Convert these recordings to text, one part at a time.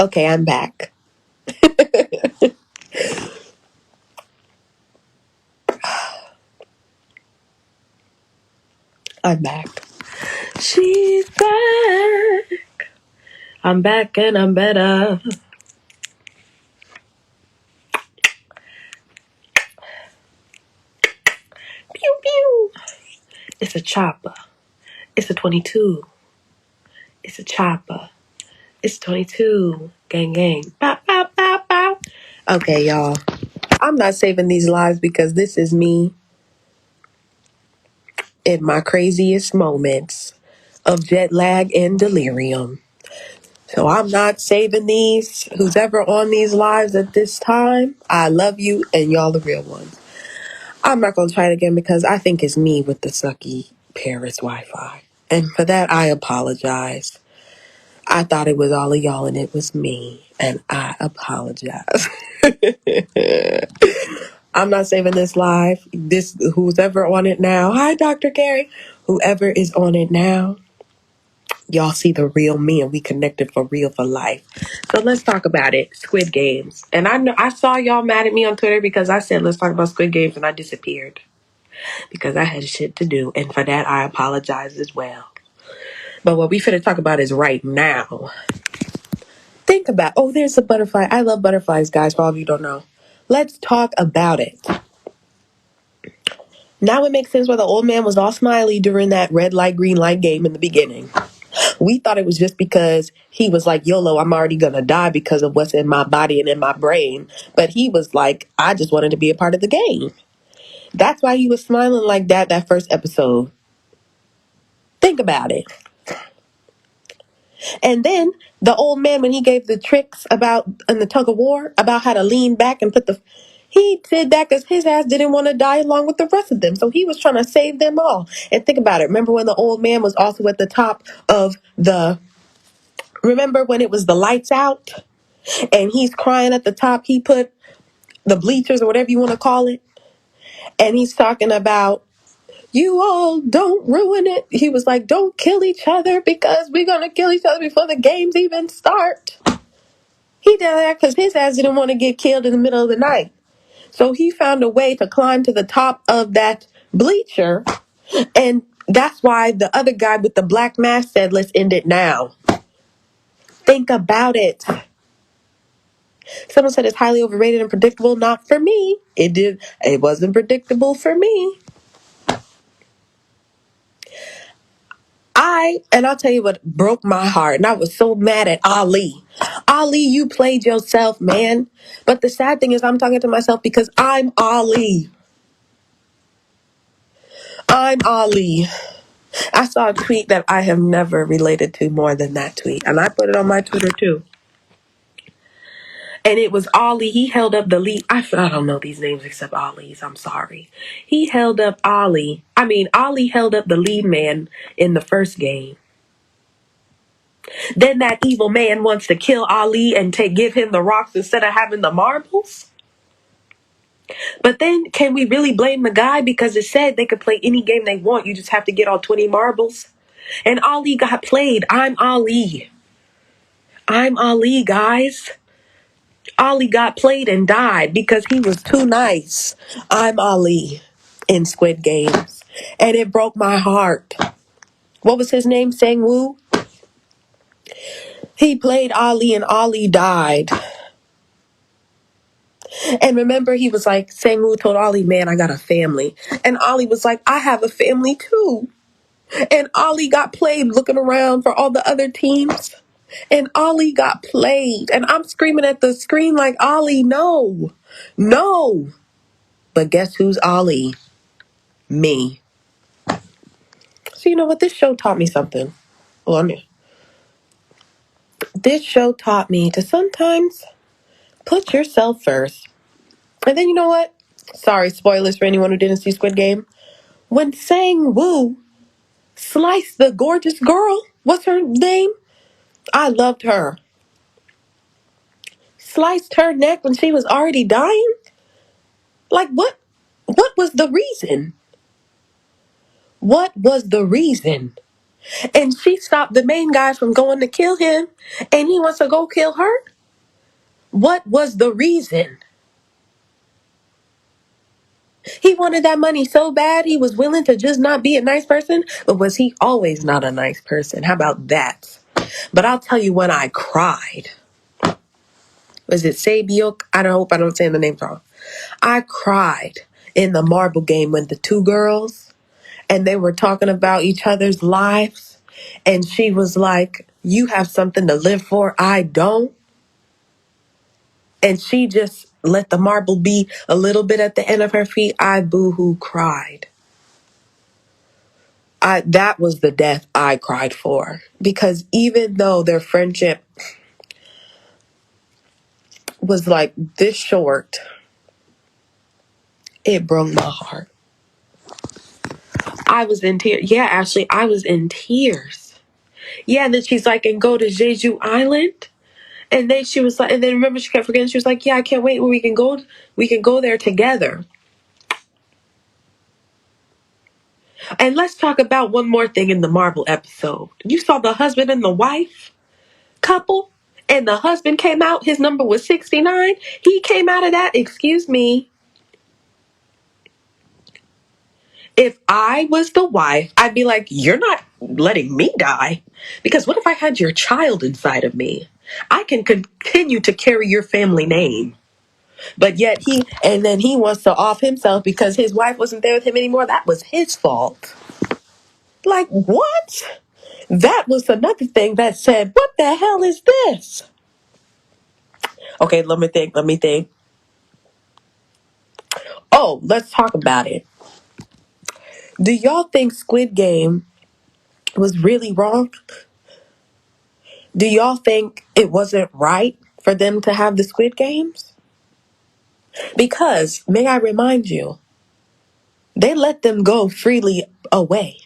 Okay, I'm back. I'm back. She's back. I'm back and I'm better. Pew pew. It's a chopper. It's a 22. It's a chopper. It's 22. Gang gang. Bow bow bow bow. Okay, y'all. I'm not saving these lives because this is me in my craziest moments of jet lag and delirium. So I'm not saving these. Who's ever on these lives at this time, I love you and y'all the real ones. I'm not going to try it again because I think it's me with the sucky Paris Wi-Fi. And for that, I apologize. I thought it was all of y'all and it was me. And I apologize. I'm not saving this live. Who's ever on it now. Hi, Dr. Gary. Whoever is on it now, y'all see the real me and we connected for real for life. So let's talk about it. Squid Games. And I know I saw y'all mad at me on Twitter because I said let's talk about Squid Games and I disappeared. Because I had shit to do. And for that I apologize as well. But what we finna talk about is right now. Think about there's a butterfly. I love butterflies, guys, for all of you who don't know. Let's talk about it. Now it makes sense why the old man was all smiley during that red light, green light game in the beginning. We thought it was just because he was like, YOLO, I'm already going to die because of what's in my body and in my brain. But he was like, I just wanted to be a part of the game. That's why he was smiling like that first episode. Think about it. And then the old man, when he gave the tricks about in the tug of war, about how to lean back and he did that because his ass didn't want to die along with the rest of them. So he was trying to save them all. And think about it. Remember when the old man was also at the top of remember when it was the lights out? And he's crying at the top. He put the bleachers or whatever you want to call it. And he's talking about, you all don't ruin it. He was like, don't kill each other because we're going to kill each other before the games even start. He did that because his ass didn't want to get killed in the middle of the night. So he found a way to climb to the top of that bleacher. And that's why the other guy with the black mask said, let's end it now. Think about it. Someone said it's highly overrated and predictable. Not for me. It wasn't predictable for me. And I'll tell you what broke my heart. And I was so mad at Ali. Ali, you played yourself, man. But the sad thing is I'm talking to myself because I'm Ali. I'm Ali. I saw a tweet that I have never related to more than that tweet. And I put it on my Twitter too. And it was Ali. He held up the lead. I don't know these names except Ali's. I'm sorry. He held up Ali. Ali held up the lead man in the first game. Then that evil man wants to kill Ali and give him the rocks instead of having the marbles. But then can we really blame the guy because it said they could play any game they want. You just have to get all 20 marbles. And Ali got played. I'm Ali. I'm Ali, guys. Ali got played and died because he was too nice. I'm Ali in Squid Games. And it broke my heart. What was his name? Sang-woo? He played Ali and Ali died. And remember, he was like, Sang-woo told Ali, man, I got a family. And Ali was like, I have a family too. And Ali got played looking around for all the other teams. And Ali got played. And I'm screaming at the screen like, Ali, no. No. But guess who's Ali? Me. So you know what? This show taught me something. Hold on. This show taught me to sometimes put yourself first. And then you know what? Sorry, spoilers for anyone who didn't see Squid Game. When Sang-woo sliced the gorgeous girl, what's her name? I loved her. Sliced her neck when she was already dying? Like what? What was the reason? What was the reason? And she stopped the main guy from going to kill him, and he wants to go kill her? What was the reason? He wanted that money so bad he was willing to just not be a nice person? But was he always not a nice person? How about that? But I'll tell you when I cried. Was it Sabiok? I hope I don't say the name wrong. I cried in the marble game when the two girls and they were talking about each other's lives. And she was like, you have something to live for. I don't. And she just let the marble be a little bit at the end of her feet. I boo-hoo cried. That was the death I cried for. Because even though their friendship was like this short, it broke my heart. I was in tears. Yeah, Ashley, I was in tears. Yeah, and then she's like, and go to Jeju Island. And then she was like, and then remember she kept forgetting. She was like, yeah, I can't wait when we can go there together. And let's talk about one more thing in the Marvel episode. You saw the husband and the wife couple, and the husband came out, his number was 69. He came out of that, excuse me. If I was the wife, I'd be like, you're not letting me die. Because what if I had your child inside of me? I can continue to carry your family name. But yet he wants to off himself because his wife wasn't there with him anymore. That was his fault. Like, what? That was another thing that said, what the hell is this? Okay, let me think. Oh, let's talk about it. Do y'all think Squid Game was really wrong? Do y'all think it wasn't right for them to have the Squid Games? Because, may I remind you, they let them go freely away.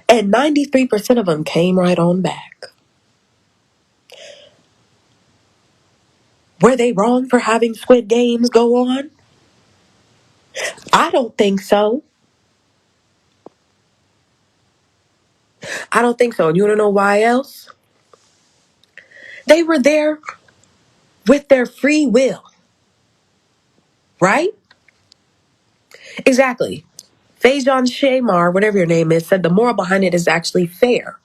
And 93% of them came right on back. Were they wrong for having Squid Games go on? I don't think so. I don't think so. And you want to know why else? They were there with their free will. Right? Exactly. Fajon Shamar, whatever your name is, said the moral behind it is actually fair.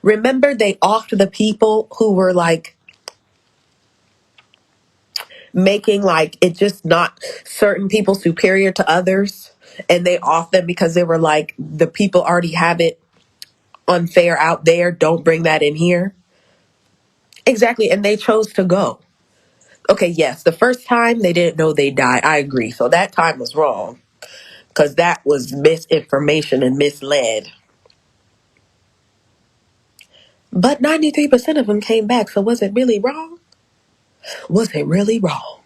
Remember, they offed the people who were like making like it just not certain people superior to others. And they offed them because they were like, the people already have it unfair out there. Don't bring that in here. Exactly. And they chose to go. Okay, yes, the first time they didn't know they died. I agree. So that time was wrong because that was misinformation and misled. But 93% of them came back. So was it really wrong? Was it really wrong?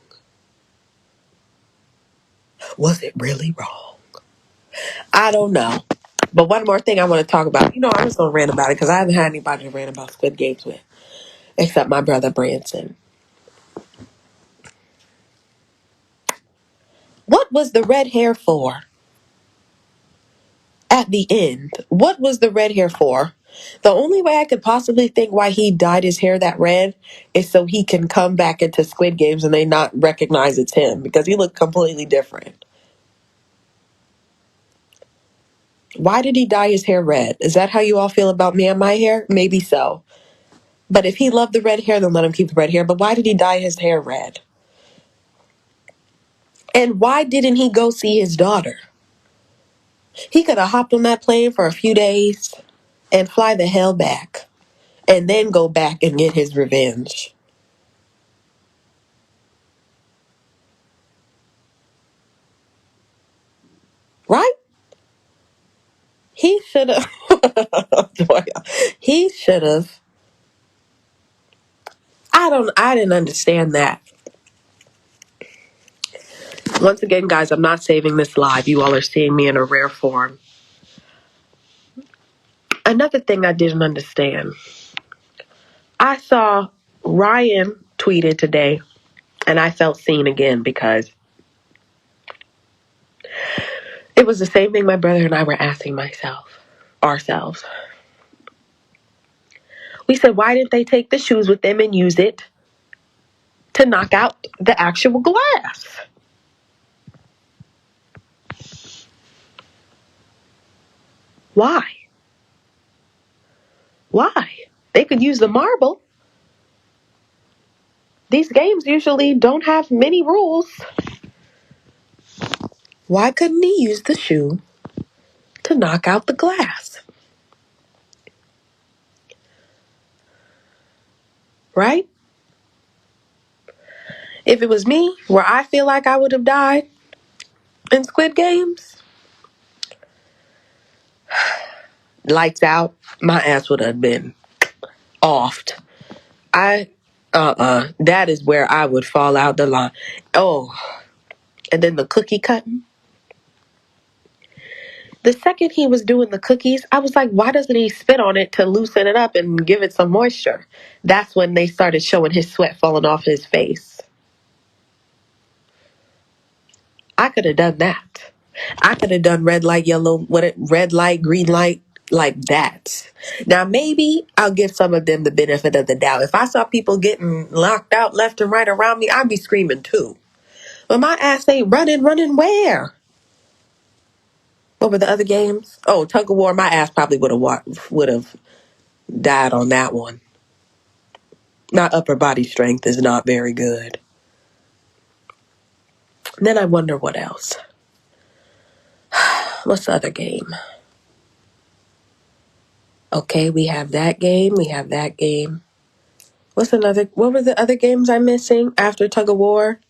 Was it really wrong? I don't know. But one more thing I want to talk about. You know, I'm just going to rant about it because I haven't had anybody to rant about Squid Games with except my brother Branson. What was the red hair for? At the end, what was the red hair for? The only way I could possibly think why he dyed his hair that red is so he can come back into Squid Games and they not recognize it's him because he looked completely different. Why did he dye his hair red? Is that how you all feel about me and my hair? Maybe so. But if he loved the red hair, then let him keep the red hair. But why did he dye his hair red? And why didn't he go see his daughter? He could have hopped on that plane for a few days and fly the hell back. And then go back and get his revenge. Right? He should have. He should have. I didn't understand that. Once again, guys, I'm not saving this live. You all are seeing me in a rare form. Another thing I didn't understand. I saw Ryan tweeted today, and I felt seen again because it was the same thing my brother and I were asking ourselves. We said, why didn't they take the shoes with them and use it to knock out the actual glass. Why? Why? They could use the marble. These games usually don't have many rules. Why couldn't he use the shoe to knock out the glass? Right? If it was me, where I feel like I would have died in Squid Games, lights out, my ass would have been offed. That is where I would fall out the line. Oh, and then the cookie cutting. The second he was doing the cookies, I was like, why doesn't he spit on it to loosen it up and give it some moisture? That's when they started showing his sweat falling off his face. I could have done that. I could have done red light, red light, green light, like that. Now, maybe I'll give some of them the benefit of the doubt. If I saw people getting locked out left and right around me, I'd be screaming too. But my ass ain't running where? What were the other games? Oh, tug of war. My ass probably would have died on that one. My upper body strength is not very good. Then I wonder what else. What's the other game? Okay, we have that game. We have that game. What were the other games I'm missing after tug of war?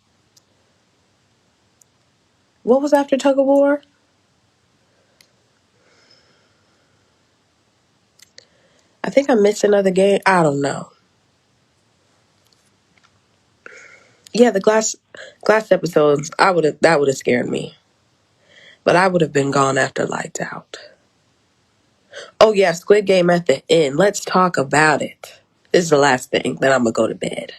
What was after tug of war? I think I missed another game. I don't know. Yeah, the glass episodes, that would have scared me. But I would have been gone after lights out. Oh yeah, Squid Game at the end. Let's talk about it. This is the last thing, then I'm gonna go to bed.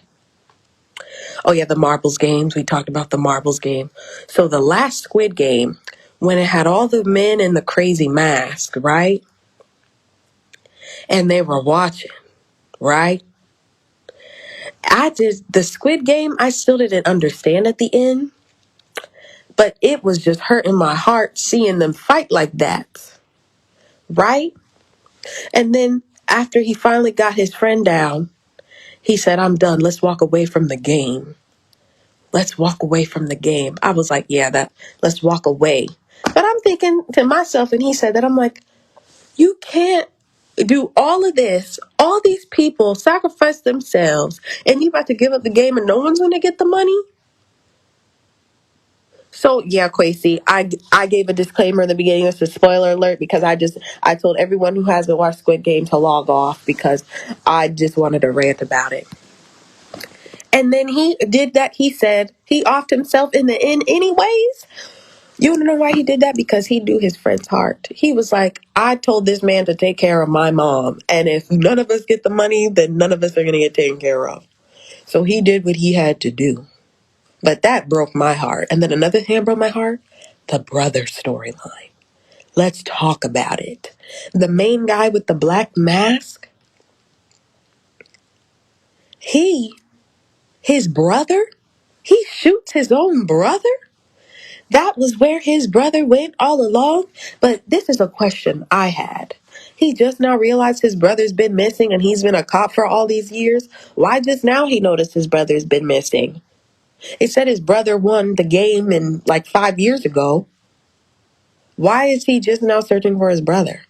Oh yeah, the marbles games. We talked about the marbles game. So the last Squid Game, when it had all the men in the crazy mask, right? And they were watching, right? The Squid Game, I still didn't understand at the end, but it was just hurting my heart seeing them fight like that, right? And then after he finally got his friend down, he said, I'm done. Let's walk away from the game. Let's walk away from the game. I was like, let's walk away. But I'm thinking to myself, and he said that, I'm like, you can't do all of this. All these people sacrifice themselves, and you about to give up the game and no one's going to get the money? So yeah, Quasi, I gave a disclaimer in the beginning. It's a spoiler alert because I told everyone who hasn't watched Squid Game to log off because I just wanted to rant about it. And then he did that. He said he offed himself in the end anyways. You want to know why he did that? Because he knew his friend's heart. He was like, I told this man to take care of my mom. And if none of us get the money, then none of us are going to get taken care of. So he did what he had to do. But that broke my heart. And then another thing that broke my heart, the brother storyline. Let's talk about it. The main guy with the black mask, his brother, he shoots his own brother? That was where his brother went all along? But this is a question I had. He just now realized his brother's been missing and he's been a cop for all these years? Why just now he noticed his brother's been missing? It said his brother won the game in like 5 years ago. Why is he just now searching for his brother?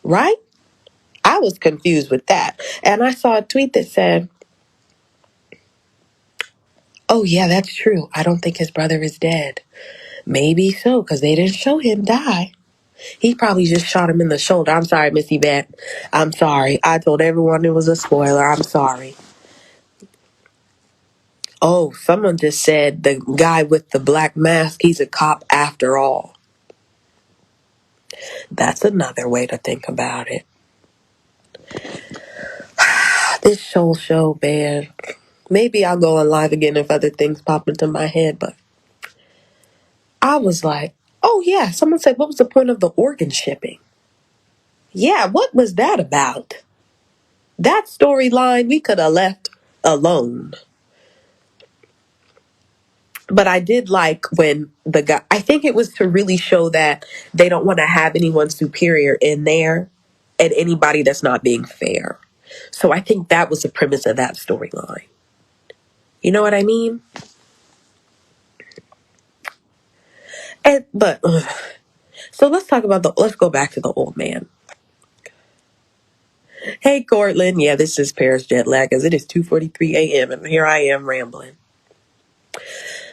Right? I was confused with that. And I saw a tweet that said, oh yeah, that's true. I don't think his brother is dead. Maybe so, because they didn't show him die. He probably just shot him in the shoulder. I'm sorry, Missy Beth. I'm sorry. I told everyone it was a spoiler. I'm sorry. Oh, someone just said the guy with the black mask, he's a cop after all. That's another way to think about it. This whole show, man. Maybe I'll go on live again if other things pop into my head, but I was like, oh yeah, someone said, what was the point of the organ shipping? Yeah, what was that about? That storyline we could have left alone. But I did like when the guy, I think it was to really show that they don't want to have anyone superior in there and anybody that's not being fair. So I think that was the premise of that storyline. You know what I mean? And but so let's go back to the old man. Hey Cortland, yeah, this is Paris jet lag as it is 2:43 a.m. and here I am rambling.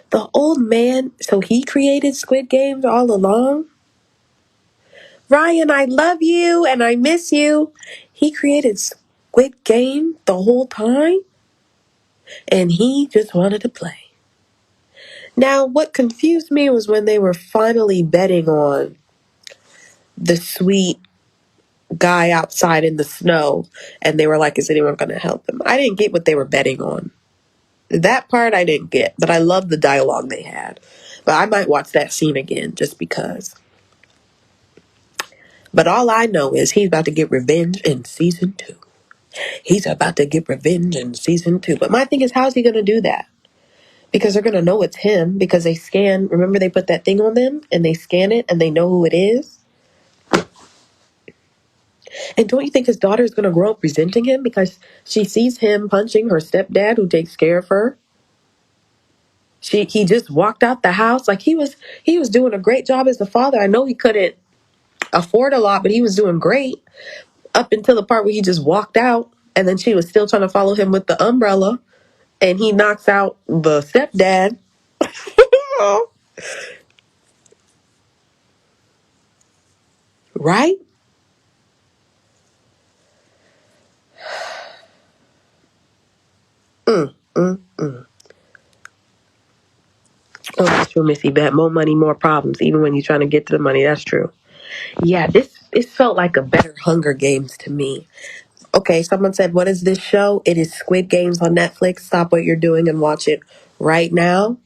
The old man, so he created Squid Games all along? Ryan, I love you and I miss you. He created Squid Game the whole time and he just wanted to play. Now, what confused me was when they were finally betting on the sweet guy outside in the snow and they were like, is anyone going to help him? I didn't get what they were betting on. That part I didn't get, but I loved the dialogue they had. But I might watch that scene again just because. But all I know is he's about to get revenge in season 2. He's about to get revenge in season 2. But my thing is, how's he going to do that? Because they're going to know it's him because they scan. Remember they put that thing on them and they scan it and they know who it is? And don't you think his daughter is going to grow up resenting him because she sees him punching her stepdad who takes care of her? He just walked out the house like he was doing a great job as a father. I know he couldn't afford a lot, but he was doing great up until the part where he just walked out and then she was still trying to follow him with the umbrella and he knocks out the stepdad. Right? Mm, mm, mm. Oh, that's true, Missy Bet. More money, more problems. Even when you're trying to get to the money, that's true. Yeah, it felt like a better Hunger Games to me. Okay, someone said, what is this show? It is Squid Games on Netflix. Stop what you're doing and watch it right now.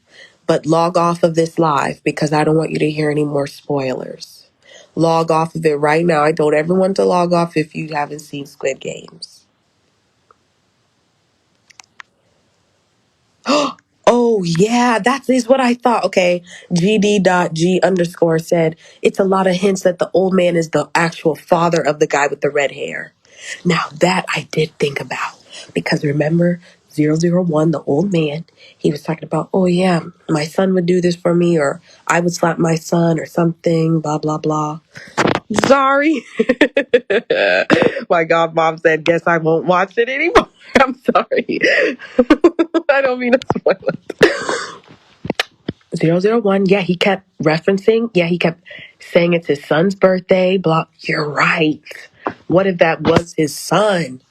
But log off of this live because I don't want you to hear any more spoilers. Log off of it right now. I told everyone to log off if you haven't seen Squid Games. Oh, yeah, that is what I thought. Okay, GD.G_ said, it's a lot of hints that the old man is the actual father of the guy with the red hair. Now, that I did think about. Because remember, 001, the old man, he was talking about, oh, yeah, my son would do this for me, or I would slap my son, or something, blah, blah, blah. Sorry. My God, mom said, guess I won't watch it anymore. I'm sorry. I don't mean to spoil it. 001, yeah, he kept referencing. Yeah, he kept saying it's his son's birthday. Blah. You're right. What if that was his son?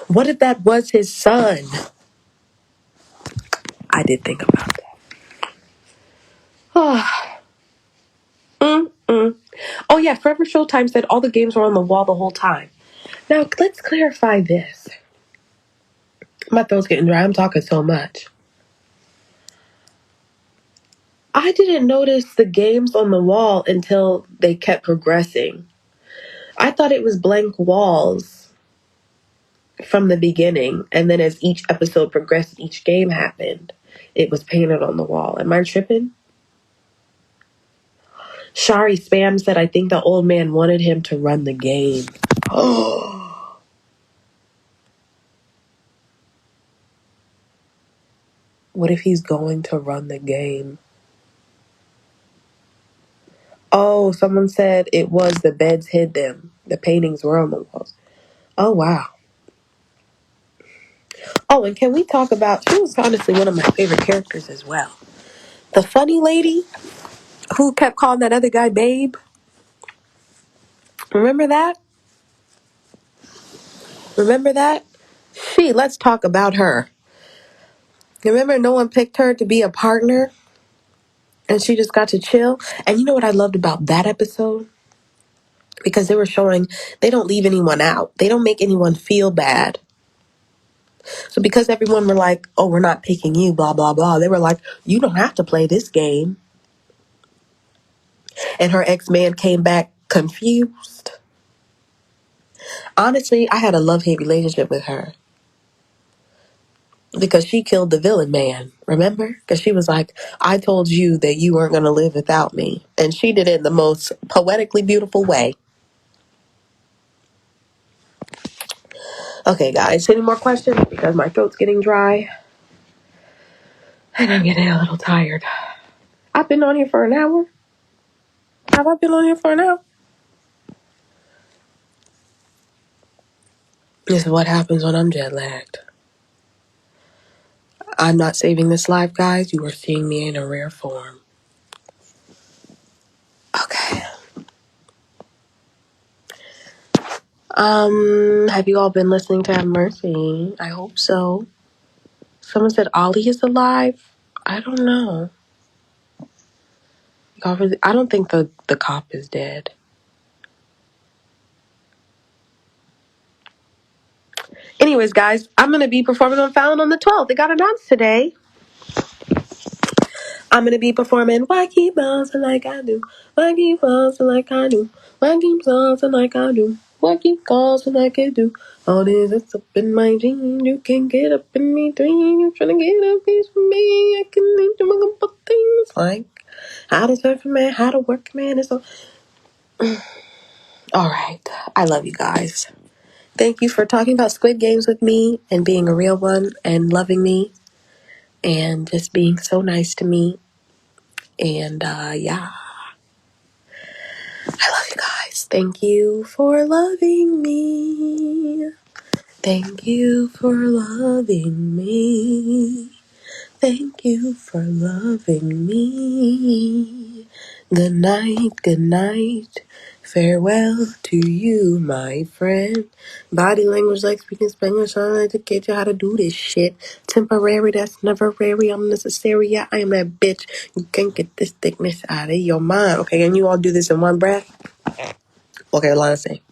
What if that was his son? I did think about that. Oh, yeah, Forever Showtime said all the games were on the wall the whole time. Now, let's clarify this. My throat's getting dry. I'm talking so much. I didn't notice the games on the wall until they kept progressing. I thought it was blank walls from the beginning, and then as each episode progressed, each game happened, it was painted on the wall. Am I tripping? Shari Spam said, I think the old man wanted him to run the game. Oh. What if he's going to run the game? Oh, someone said it was the beds hid them. The paintings were on the walls. Oh, wow. Oh, and can we talk about, she was honestly one of my favorite characters as well. The funny lady who kept calling that other guy babe. Remember that? Remember that? Let's talk about her. Remember no one picked her to be a partner? And she just got to chill? And you know what I loved about that episode? Because they were showing they don't leave anyone out. They don't make anyone feel bad. So because everyone were like, oh, we're not picking you, blah, blah, blah. They were like, you don't have to play this game. And her ex-man came back confused. Honestly, I had a love-hate relationship with her. because she killed the villain man, remember? Because she was like, I told you that you weren't going to live without me. And she did it in the most poetically beautiful way. Okay, guys, any more questions? Because my throat's getting dry and I'm getting a little tired. I've been on here for an hour. Have I been on here for an hour? This is what happens when I'm jet lagged. I'm not saving this live, guys. You are seeing me in a rare form. Okay. Have you all been listening to Have Mercy? I hope so. Someone said Ollie is alive. I don't know. I don't think the cop is dead. Anyways, guys, I'm going to be performing on Fallon on the 12th. It got announced today. I'm going to be performing Why Keep Bouncing Like I Do. Why Keep Bouncing Like I Do. Why Keep Bouncing Like I Do. Why Keep Bouncing Like I Do. All this is up in my jeans. You can get up in me dream. You trying to get a piece from me. I can lead you a couple things like how to surf a man, how to work a man. It's all right. I love you guys. Thank you for talking about Squid Games with me and being a real one and loving me and just being so nice to me. And yeah, I love you guys. Thank you for loving me. Thank you for loving me. Thank you for loving me. Good night. Farewell to you, my friend. Body language like speaking Spanish. I educate you how to do this shit. Temporary, that's never very unnecessary. Yeah, I am that bitch. You can't get this thickness out of your mind. Okay, can you all do this in one breath? Okay, Lana say.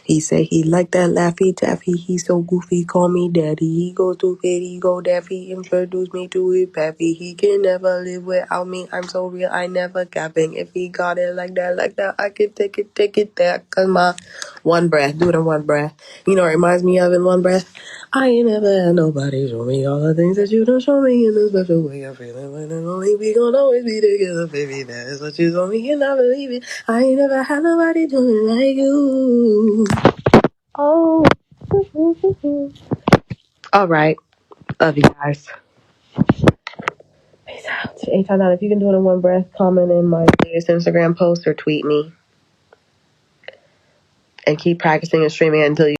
He said he liked that Laffy Taffy. He's so goofy, call me daddy. He go stupid, he go daffy. Introduce me to his pappy. He can never live without me. I'm so real, I never capping. If he got it like that, I can take it there. Cause my one breath, do it in one breath. You know what it reminds me of in one breath? I ain't never had nobody show me all the things that you don't show me in a special way. I'm feeling like only we gon' always be together, baby. That is what you told me, and I believe it. I ain't never had nobody do it like you. Oh. All right. Love you guys. Peace out. Anytime out. If you can do it in one breath, comment in my latest Instagram post or tweet me. And keep practicing and streaming until you